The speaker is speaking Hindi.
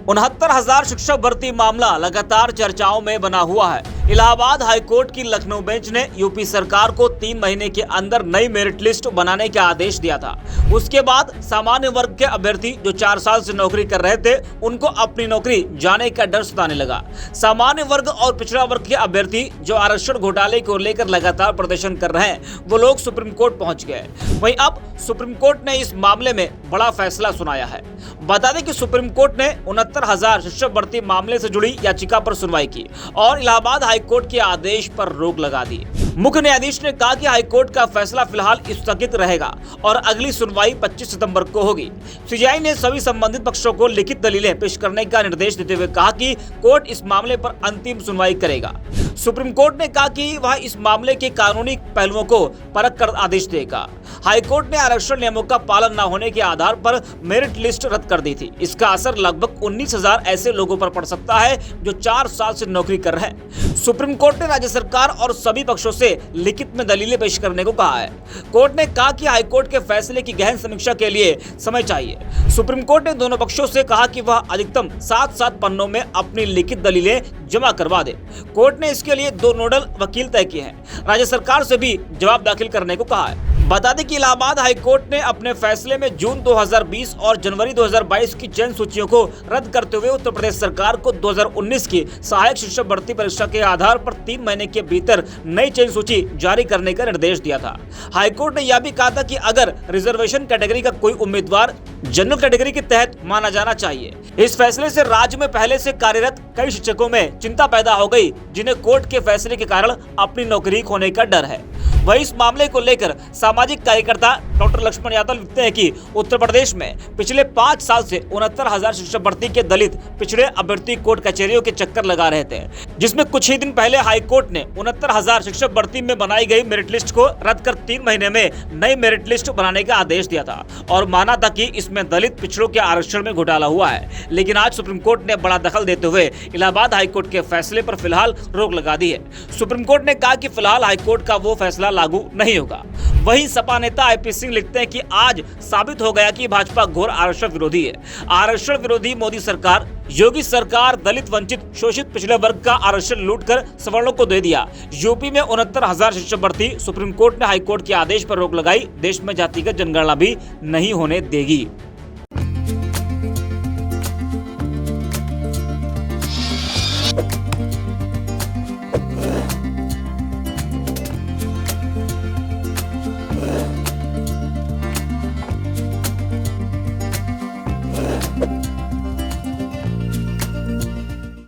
69,000 शिक्षक भर्ती मामला लगातार चर्चाओं में बना हुआ है। इलाहाबाद हाईकोर्ट की लखनऊ बेंच ने यूपी सरकार को 3 महीने के अंदर नई मेरिट लिस्ट बनाने का आदेश दिया था। उसके बाद सामान्य वर्ग के अभ्यर्थी जो 4 साल से नौकरी कर रहे थे, उनको अपनी नौकरी जाने का डर सताने लगा। सामान्य वर्ग और पिछड़ा वर्ग के अभ्यर्थी जो आरक्षण घोटाले को लेकर लगातार प्रदर्शन कर रहे हैं, वो लोग सुप्रीम कोर्ट पहुंच गए। वहीं अब सुप्रीम कोर्ट ने इस मामले में बड़ा फैसला सुनाया है। बता दें कि सुप्रीम कोर्ट ने 69,000 शिक्षक भर्ती मामले से जुड़ी याचिका पर सुनवाई की और इलाहाबाद हाईकोर्ट के आदेश पर रोक लगा दी। मुख्य न्यायाधीश ने कहा कि हाईकोर्ट का फैसला फिलहाल स्थगित रहेगा और अगली सुनवाई 25 सितंबर को होगी। सीजेआई ने सभी संबंधित पक्षों को लिखित दलीलें पेश करने का निर्देश देते हुए कहा कि कोर्ट इस मामले पर अंतिम सुनवाई करेगा। सुप्रीम कोर्ट ने कहा कि वह इस मामले के कानूनी पहलुओं को परख कर आदेश देगा। हाईकोर्ट ने आरक्षण नियमों का पालन न होने के आधार पर मेरिट लिस्ट रद्द कर दी थी। इसका असर लगभग 19,000 ऐसे लोगों पर पड़ सकता है जो 4 साल से नौकरी कर रहे हैं। सुप्रीम कोर्ट ने राज्य सरकार और सभी पक्षों से लिखित में दलीलें पेश करने को कहा है। कोर्ट ने कहा कि हाईकोर्ट के फैसले की गहन समीक्षा के लिए समय चाहिए। सुप्रीम कोर्ट ने दोनों पक्षों से कहा कि वह अधिकतम 7 पन्नों में अपनी लिखित दलीलें जमा करवा दे। कोर्ट ने इसके लिए 2 नोडल वकील तय किए हैं। राज्य सरकार से भी जवाब दाखिल करने को कहा है। बता दें कि इलाहाबाद हाईकोर्ट ने अपने फैसले में जून 2020 और जनवरी 2022 की चयन सूचियों को रद्द करते हुए उत्तर प्रदेश सरकार को 2019 की सहायक शिक्षक भर्ती परीक्षा के आधार पर 3 महीने के भीतर नई चयन सूची जारी करने का निर्देश दिया था। हाईकोर्ट ने यह भी कहा था कि अगर रिजर्वेशन कैटेगरी का कोई उम्मीदवार जनरल कैटेगरी के तहत माना जाना चाहिए। इस फैसले से राज्य में पहले से कार्यरत कई शिक्षकों में चिंता पैदा हो गई, जिन्हें कोर्ट के फैसले के कारण अपनी नौकरी खोने का डर है। वही इस मामले को लेकर सामाजिक कार्यकर्ता डॉक्टर लक्ष्मण यादव लिखते हैं कि उत्तर प्रदेश में पिछले 5 साल से 69,000 शिक्षक भर्ती के दलित पिछड़े अभ्यर्थी कोर्ट कचहरियों के चक्कर लगा रहे थे, जिसमें कुछ ही दिन पहले हाईकोर्ट ने 69,000 शिक्षक भर्ती में बनाई गई मेरिट लिस्ट को रद्द कर 3 महीने में नई मेरिट लिस्ट बनाने का आदेश दिया था और माना था कि इसमें दलित पिछड़ों के आरक्षण में घोटाला हुआ है। लेकिन आज सुप्रीम कोर्ट ने बड़ा दखल देते हुए इलाहाबाद हाईकोर्ट के फैसले पर फिलहाल रोक लगा दी है। सुप्रीम कोर्ट ने कहा कि फिलहाल हाईकोर्ट का वो फैसला लागू नहीं होगा। वहीं सपा नेता आईपी सिंह लिखते हैं कि आज साबित हो गया कि भाजपा घोर आरक्षण विरोधी है। आरक्षण विरोधी मोदी सरकार, योगी सरकार दलित, वंचित, शोषित पिछड़े वर्ग का आरक्षण लूटकर सवर्णों को दे दिया। यूपी में 69,000 शिक्षक भर्ती, सुप्रीम कोर्ट ने हाईकोर्ट के आदेश पर रोक लगाई। देश में जातिगत जनगणना भी नहीं होने देगी।